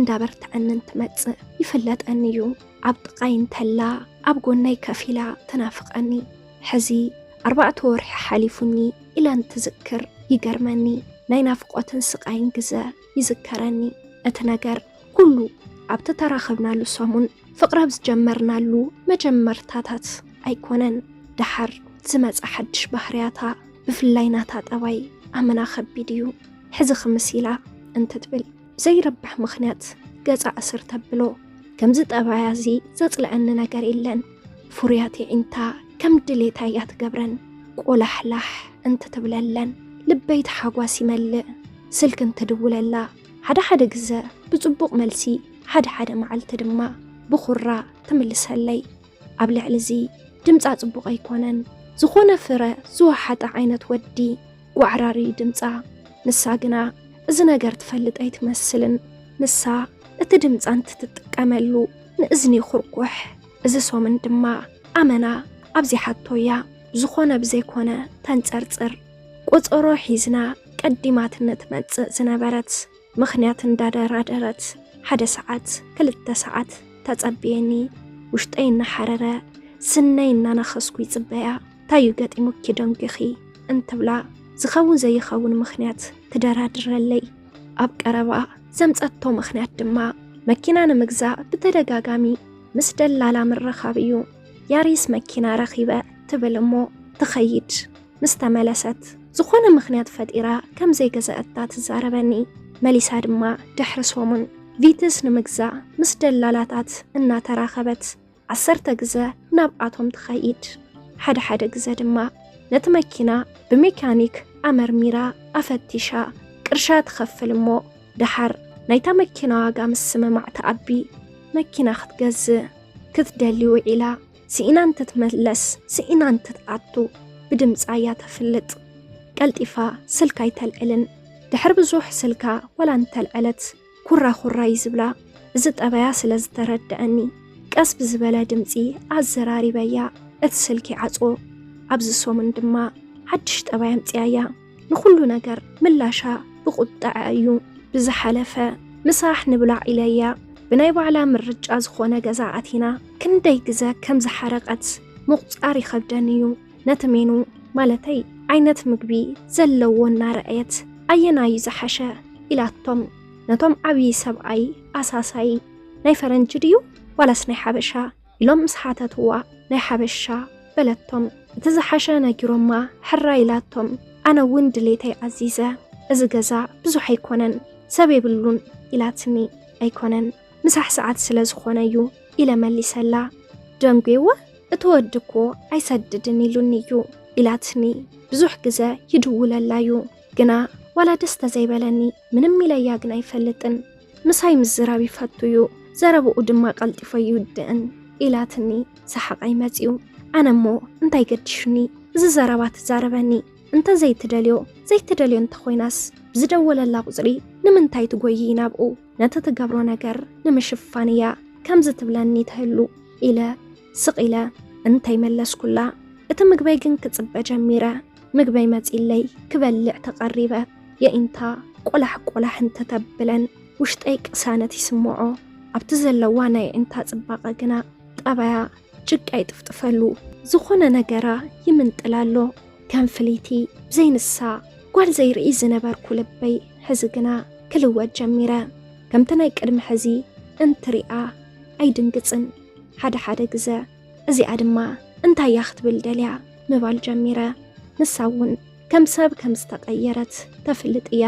እንዳበርትዐኒ እንትመጽእ ይፍለጠኒ እዩ ኣብ ጥቃይ እንተላ ኣብ ጎናይ ከፊላ ትናፍቐኒ ሕዚ 4 ወርሒ ሓሊፉኒ ኢላ እንትዝክር ይገርመኒ ናይ ናፍቆትን ስቃይን ግዘ ይዝከረኒ እቲ ነገር ኩሉ ኣብቲ ተራኸብናሉ ሰሙን ፍቕሪ ዝጀመርናሉ መጀመርታታት ኣይኮነን ድሓር ዝመጽ ሓድሽ ባህርያታ ብፍላይ ናታ ጠባይ ኣመና ከቢድ እዩ ሕዚ ክምሲላ እንትትብል ዘይረብሕ ምኽንያት ገጻ እስር ተብሎ ከምዚ ጠባያዚ ዘጽልዐኒ ነገር የለን ፍርያት ዕንታ ከም ድሌታ እያ ትገብረን ቆላሕላሕ እንትትብለለን ልበይ ተሓጓስ ይመልእ ስልክ እንትድውለላ ሓደ ግዘ ብጽቡቕ መልሲ ሓደ መዓልቲ ድማ ብኹራ ትምልሰለይ ኣብ ልዕሊ እዚ ድምፃ ጽቡቕ ኣይኮነን ዝኾነ ፍረ ዝወሓጠ ዓይነት ወዲ ጓዕራሪ ድምፃ ንሳ ግና እዚ ነገር ትፈልጥ ኣይትመስልን ንሳ እቲ ድምፃ እንትትጥቀመሉ ንእዝኒ ኹርኩሕ እዚ ሶምን ድማ ኣመና ኣብዚ ሓቶያ ዝኾነ ብዘይኮነ ተንጸርጽር ቁጽሮ ሒዝና ቀዲማትነት መጽእ ዝነበረት ምኽንያት እንዳደራደረት 1 ሰዓት 2 ሰዓት ተጸብየኒ ውሽጠይ እናሓረረ ስነይ እናነኸስኩ ይጽበያ ታዩ ገጢሙኪ ደንግኺ እንትብላ ዝኸውን ዘይኸውን ምኽንያት ትደራድረለይ ኣብ ቀረባ ዘምጸቶ ምኽንያት ድማ መኪና ንምግዛእ ብተደጋጋሚ ምስ ደላላ ምረኻብ እዩ ያሪስ መኪና ረኺበ ትብል እሞ ትኸይድ ምስ ተመለሰት ዝኾነ ምኽንያት ፈጢራ ከም ዘይገዛእታ ትዛረበኒ መሊሳ ድማ ድሕሪ ሶሙን ቪትስ ንምግዛእ ምስ ደላላታት እናተራኸበት 10 ግዘ ናብ ኣቶም ትኸይድ ሓደ ግዘ ድማ ነቲ መኪና ብሜካኒክ ኣመርሚራ ኣፈቲሻ ቅርሻ ትኸፍል እሞ ድሓር ናይታ መኪና ዋጋ ምስ ስምማዕ ተኣቢ መኪና ክትገዝእ ክትደልዩ ኢላ ስኢና እንትትመለስ ስኢና እንትትኣቱ ብድምፃ እያ ተፍልጥ ቀልጢፋ ስልካ ኣይተልዕልን ድሕር ብዙሕ ስልካ ወላ እንተልዕለት ኩራ ይዝብላ እዚ ጠበያ ስለ ዝተረድአኒ ቀስ ብዝበለ ድምፂ ኣዘራሪበያ እቲ ስልኪ ዓጾ ኣብዚ ሶምን ድማ ሓድሽ ጠበያ ምጽያያ ንኹሉ ነገር ምላሻ ብቁጣዕ እዩ ብዝሓለፈ ምሳሕ ንብላዕ ኢለያ ብናይ ባዕላ ምርጫ ዝኾነ ገዛ ኣቲና ክንደይ ግዘ ከም ዝሓረቐት ምቁጻር ይኸብደን እዩ ነቲ ሜኑ ማለተይ ዓይነት ምግቢ ዘለዎ እናረአየት ኣየናዩ ዝሓሸ ኢላቶም ነቶም ዓብይ ሰብኣይ ኣሳሳይ ናይ ፈረንጅ ድዩ ዋላስ ናይ ሓበሻ ኢሎም ምስ ሓተትዋ ናይ ሓበሻ በለቶም እቲ ዝሓሸ ነጊሮማ ሕራ ኢላቶም ኣነ እውን ድሌተይ ዓዚዘ እዚ ገዛ ብዙሕ ኣይኮነን ሰብ የብሉን ኢላትኒ ኣይኮነን ምሳሕ ሰዓት ስለ ዝኾነ እዩ ኢለ መሊሰላ ደንጌወ እቲ ወድኮ ኣይሰድድን ኢሉኒ እዩ ኢላትኒ ብዙሕ ግዘ ይድውለላዩ ግና ዋላ ደስታ ዘይበለኒ ምንም ኢለያ ግን ኣይፈልጥን ምሳይ ምዝራብ ይፈትዩ ዘረብኡ ድማ ቀልጢፎ ይውድእን ኢላትኒ ሰሓቃይ መጺኡ ኣነሞ እንታይ ገድሽኒ እዚ ዘረባት ዛረበኒ እንተ ዘይትደልዮ እንተኾይናስ ብዝደወለላ ቁጽሪ ንምንታይ ትጎይ ናብኡ ነቲ ትገብሮ ነገር ንምሽፋንያ ከምዚ ትብለኒ ተህሉ ኢለ ስቂለ እንታይ መለስኩላ እቲ ምግበይ ግን ክጽበ ጀሚረ ምግበይ መጺለይ ክበልዕ ተቐሪበ የኢንታ ቆላሕ እንተተብለን ውሽጠይ ቅሳነት ይስምዖ ኣብቲ ዘለዋ ናይ እንታ ጽባቐ ግና ጠባያ ጭቃ ይጥፍጥፈሉ ዝኾነ ነገራ ይምንጥላሎ ከም ፍሊቲ ዘይንሳ ጓል ዘይርኢ ዝነበርኩ ልበይ ሕዚ ግና ክልወት ጀሚረ ከምቲ ናይ ቅድሚ ሕዚ እንትሪኣ ኣይድንግጽን ሓደ ግዘ እዚኣ ድማ እንታይ እያ ክትብል ደልያ ምባል ጀሚረ ንሳውን ከም ሰብ ከም ዝተቐየረት ተፍልጥ እያ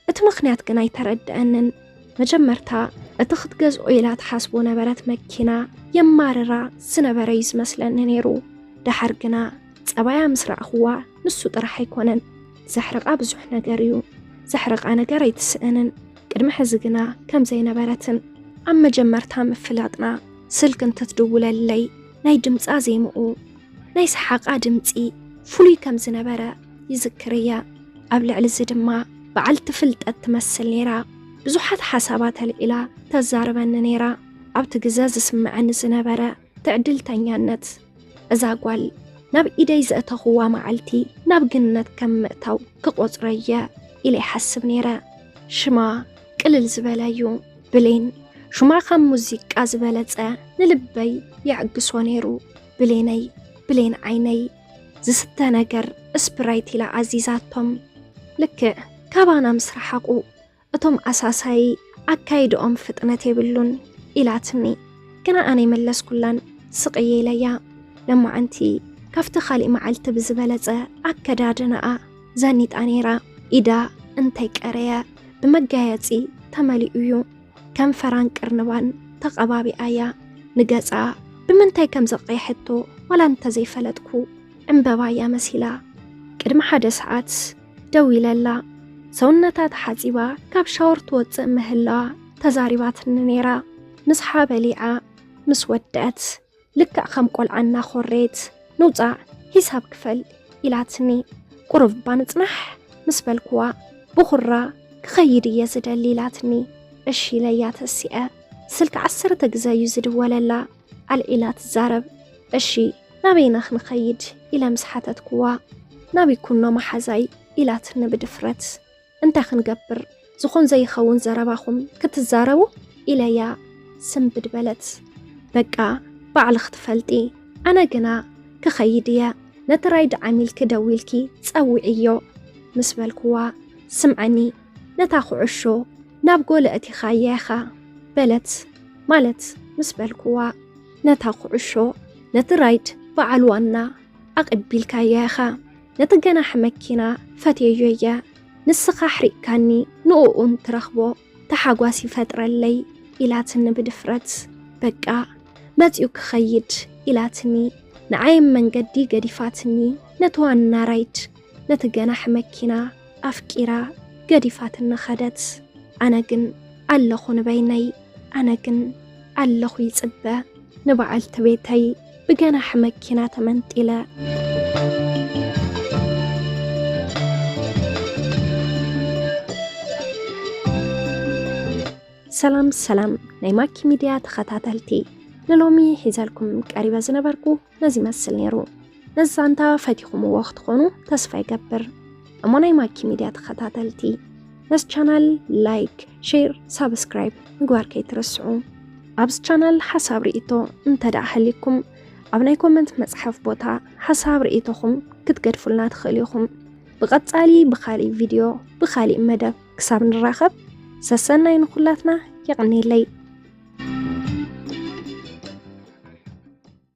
እቲ ምኽንያት ግን ኣይተረድአንን መጀመርታ እቲ ክትገዝኦ ኢላ ትሓስቦ ነበረት መኪና የማርራ ዝነበረ እዩ ዝመስለኒ ነይሩ ድሓር ግና ጸባያ ምስ ረኣኽዋ ንሱ ጥራሕ ኣይኮነን ዘሕርቓ ብዙሕ ነገር እዩ ዘሕርቓ ነገር ኣይትስእንን ቅድሚ ሕዚ ግና ከም ዘይነበረትን ኣብ መጀመርታ ምፍላጥና ስልክ እንትትድውለለይ ናይ ድምፃ ዘይምኡ ናይ ሰሓቓ ድምፂ ፍሉይ ከም ዝነበረ ይዝክር እያ ኣብ ልዕሊ እዚ ድማ በዓልቲ ፍልጠት ትመስል ነይራ ብዙሓት ሓሳባት ኣልዒላ ተዛረበኒ ነይራ ኣብቲ ግዘ ዝስምዐኒ ዝነበረ ትዕድልተኛነት እዛ ጓል ናብ ኢደይ ዘእተኽዋ መዓልቲ ናብ ግንነት ከም ምእታው ክቆጽረየ ኢለ ይሓስብ ነይረ ሽማ ቅልል ዝበለ እዩ بلين شماخا موزيكا زبالت نلبي يعقسو نيرو بلين عيني زستا نجر اسبرايتي لعزيزاتهم لك كابانا مسرحقو اتم اساساي اكايدهم فطنتي بلون إلاتني كنا أنا ملس كلان سقيي ليا لما أنتي كفت خالي معلت بزبلة أكدادنا زانيت أنيرا إذا أنتي كأريا بمجايتي تملئيو كم فرانك أرنوان تقبابي آيا نجازا بمنتي كم زقي حتو ولا أنت زي فلتكو أمبابايا مسيلا كرم حدا ساعات دوي للا سونتا تحاتيبا كاب شاور توتزق مهلا تزاريبات النيرا نصحى بليعة مسودات لك أخم قول عنا خوريت نوزع حساب كفل إلاتني قرب بانتنح مسبالكوا بخرة كخيري يزد الليلاتني الشي ليات السئة سلك 10 تجزا يزد ولا لا الإلات الزارب الشي نبي نخيد إلى مسحتت كوا نبي كنا محزاي إلاتنا بدفرت انت خنقبر زخون زي خون زرباخم كتزارو إليا سنبد بلت بقى بعل اختفلتي أنا قنا كخيدية نترايد عميل كدويلكي تسويعيو مسبالكوا سمعني نتاخو عشو نابقو لأتي خاياخا بلت مالت مسبالكوا نتاخو عشو نترايد بعلوانا أقبيل كاياخا نتقنا حمكينا فتيجويا نسخا حريكاني نؤون ترخبو تحاقواسي فترة اللي إلاتني بدفرت بقى ماتيو كخيد إلاتني نعايم من قدي قديفاتني نتوان نارايت نتقنا حمكينا أفكيرا قديفاتنا خدت أنا قن ألخو نبيني أنا قن ألخو يتبا نبعل تبيتي بقنا حمكينا تمنتلا سلام ናይ ማኪ ሚድያ ተኸታተልቲ ንሎሚ ሒዘልኩም ቀሪበ ዝነበርኩ ነዚ መስል ነይሩ ነዛንታ ፈቲኹም ወቅት ኾኑ ተስፋ ይገብር እሞ ናይ ማኪ ሚድያ ተኸታተልቲ ነስ ቻናል ላይክ ሼር ሳብስክራይብ ምግባር ከይትረስዑ ኣብስ ቻናል ሓሳብ ርእይቶ እንተዳእ ሃሊኩም ኣብ ናይ ኮመንት መጽሐፍ ቦታ ሓሳብ ርእይቶኹም ክትገድፉልና ትኽእሉ ኢኹም ብቐጻሊ ብኻሊእ ቪድዮ ብኻሊእ መደብ ክሳብ ንራኸብ سسنا ينخلاتنا يغني لي